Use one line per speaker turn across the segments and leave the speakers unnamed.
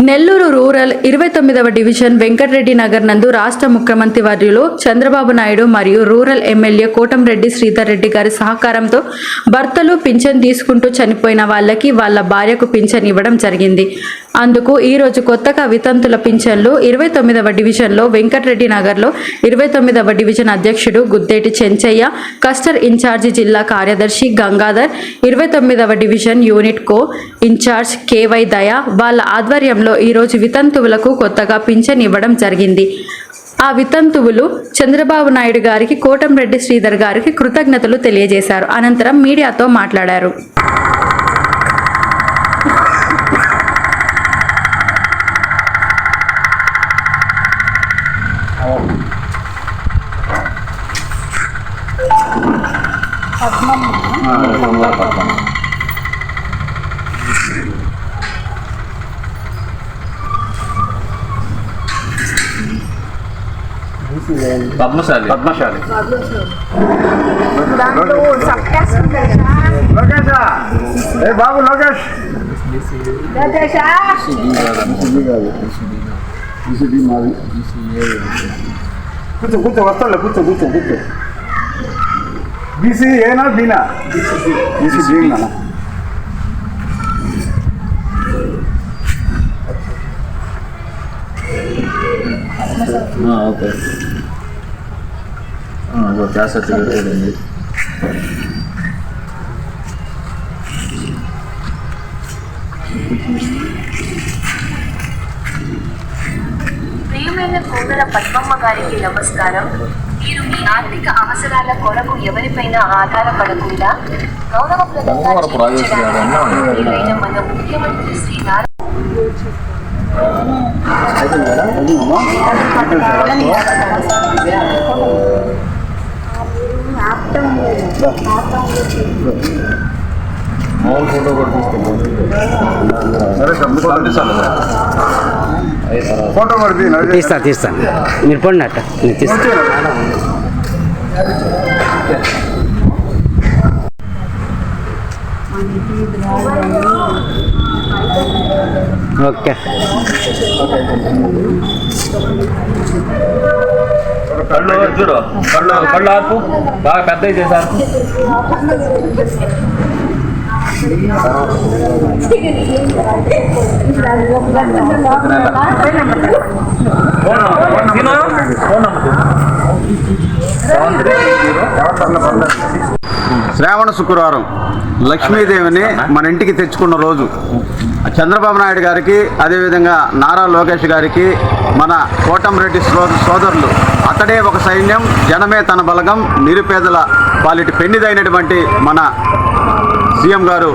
Nellore rural 29వ division Venkatareddy Nagar నందు రాష్ట్ర ముఖ్యమంత్రి వర్యులు చంద్రబాబు నాయుడు మరియు రూరల్ ఎమ్మెల్యే కోటంరెడ్డి శ్రీధర్ రెడ్డి గారి సహకారంతో భర్తలు పింఛన్ తీసుకుంటూ చనిపోయిన వాళ్ళకి వాళ్ళ భార్యకు పింఛన్ ఇవ్వడం జరిగింది. అందుకు ఈరోజు కొత్తగా వితంతుల పింఛన్లు 29వ డివిజన్లో వెంకటరెడ్డి నగర్లో 29వ డివిజన్ అధ్యక్షుడు గుద్దేటి చెంచయ్య, కస్టర్ ఇన్ఛార్జి జిల్లా కార్యదర్శి గంగాధర్, 29వ division unit co incharge KY Daya వాళ్ళ ఆధ్వర్యంలో ఈరోజు వితంతువులకు కొత్తగా పింఛన్ ఇవ్వడం జరిగింది. ఆ వితంతువులు చంద్రబాబు నాయుడు గారికి, కోటంరెడ్డి శ్రీధర్ గారికి కృతజ్ఞతలు తెలియజేశారు. అనంతరం మీడియాతో మాట్లాడారు.
పద్మశాలి
బాబు లోకేష్ కూర్చో కూర్చో వస్తాలే కూర్చో కూర్చో కూర్చో బీసీ ఏనా బీనా బీసీ బీనా
ఓకే క్యాస్ట్ సర్టిఫికేట్ ఉంది.
ప్రియమైన కోదర పద్మమ్మ గారికి నమస్కారం. మీరు మీ ఆర్థిక అవసరాల కొరకు ఎవరిపైన ఆధారపడకుండా గౌరవప్రదంగా జీవించడానికి మన ముఖ్యమంత్రి శ్రీ
ఫోటో పడుతుంది
తీస్తాను మీరు పండి అట్ట నేను తీస్తాను. ఓకే
కళ్ళు చూడు, కళ్ళు ఆపు బాగా పెద్ద చేశారు.
శ్రావణ శుక్రవారం లక్ష్మీదేవిని మన ఇంటికి తెచ్చుకున్న రోజు. చంద్రబాబు నాయుడు గారికి, అదేవిధంగా నారా లోకేష్ గారికి, మన కోటంరెడ్డి సోదరులు అతడే ఒక సైన్యం, జనమే తన బలగం, నిరుపేదల పాలిటి పెన్నిదైనటువంటి మన సీఎం గారు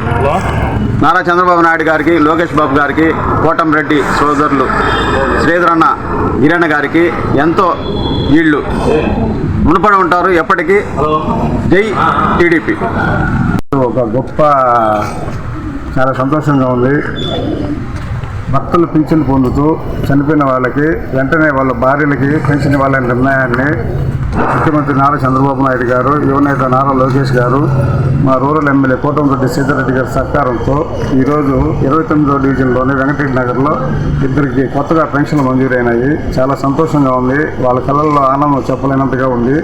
నారా చంద్రబాబు నాయుడు గారికి, లోకేష్ బాబు గారికి, కోటంరెడ్డి సోదరులు శ్రీధరన్న గిరణ గారికి ఎంతో వీళ్ళు రుణపడి ఉంటారు ఎప్పటికీ. జై టీడీపీ. ఒక గొప్ప, చాలా సంతోషంగా ఉంది. భక్తులు పింఛన్ పొందుతూ చనిపోయిన వాళ్ళకి వెంటనే వాళ్ళ భార్యలకి పెన్షన్ ఇవ్వాలనే నిర్ణయాన్ని ముఖ్యమంత్రి నారా చంద్రబాబు నాయుడు గారు, యువనేత నారా లోకేష్ గారు, మా రూరల్ ఎమ్మెల్యే కోటంరెడ్డి శ్రీధర్ రెడ్డి గారి సహకారంతో ఈరోజు 29వ డివిజన్లోని వెంకటరెడ్డి నగర్లో ఇద్దరికి కొత్తగా పెన్షన్లు మంజూరైనాయి. చాలా సంతోషంగా ఉంది. వాళ్ళ కళ్ళల్లో ఆనందం చెప్పలేనంతగా ఉంది.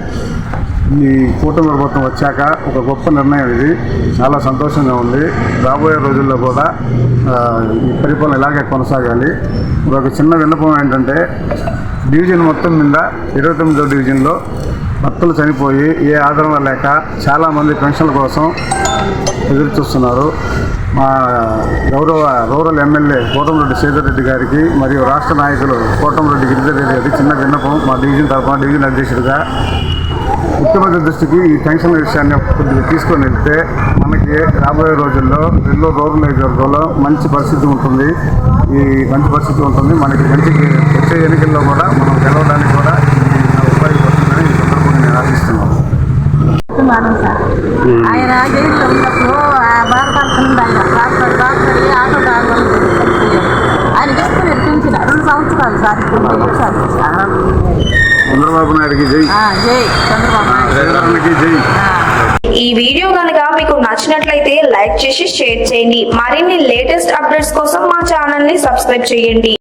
ఈ కూటమి ప్రభుత్వం వచ్చాక ఒక గొప్ప నిర్ణయం ఇది. చాలా సంతోషంగా ఉంది. రాబోయే రోజుల్లో కూడా ఈ పరిపాలన ఇలాగే కొనసాగాలి. ఒక చిన్న విన్నపం ఏంటంటే, డివిజన్ మొత్తం మీద 29వ డివిజన్లో భక్తులు చనిపోయి ఏ ఆదరణ లేక చాలామంది పెన్షన్ల కోసం ఎదురు చూస్తున్నారు. మా గౌరవ రూరల్ ఎమ్మెల్యే కోటంరెడ్డి శ్రీధర్ రెడ్డి గారికి మరియు రాష్ట్ర నాయకులు కోటంరెడ్డి గిరిధర్ రెడ్డి గారికి చిన్న విన్నపం. మా డివిజన్ తరఫున డివిజన్ అధ్యక్షుడిగా ముఖ్యమంత్రి దృష్టికి ఈ పెన్షన్ల విషయాన్ని కొద్దిగా తీసుకొని వెళ్తే మనకి రాబోయే రోజుల్లో నెల్లూరు రూరల్ నియోజకవర్గంలో మంచి పరిస్థితి ఉంటుంది. ఈ మంచి పరిస్థితి ఉంటుంది. మనకి మంచి వచ్చే ఎన్నికల్లో కూడా మనం గెలవడానికి కూడా ఉపయోగపడుతుందని ఈ సందర్భంగా నేను ఆశిస్తున్నాను.
ఆయన జైల్లో ఉన్నప్పుడు బాధపడుతుంది. ఆయన ఆటో డ్రైవర్ ఆయన తీసుకుని ఎత్తించిన సంవత్సరాలు సార్ ఇప్పుడు సార్
చంద్రబాబు నాయుడుకి జై,
జై చంద్రబాబు నాయుడు
జగన్కి జై.
ఈ వీడియో కనుక మీకు నచ్చినట్లయితే లైక్ చేసి షేర్ చేయండి. మరిన్ని లేటెస్ట్ అప్డేట్స్ కోసం మా ఛానల్ ని సబ్స్క్రైబ్ చేయండి.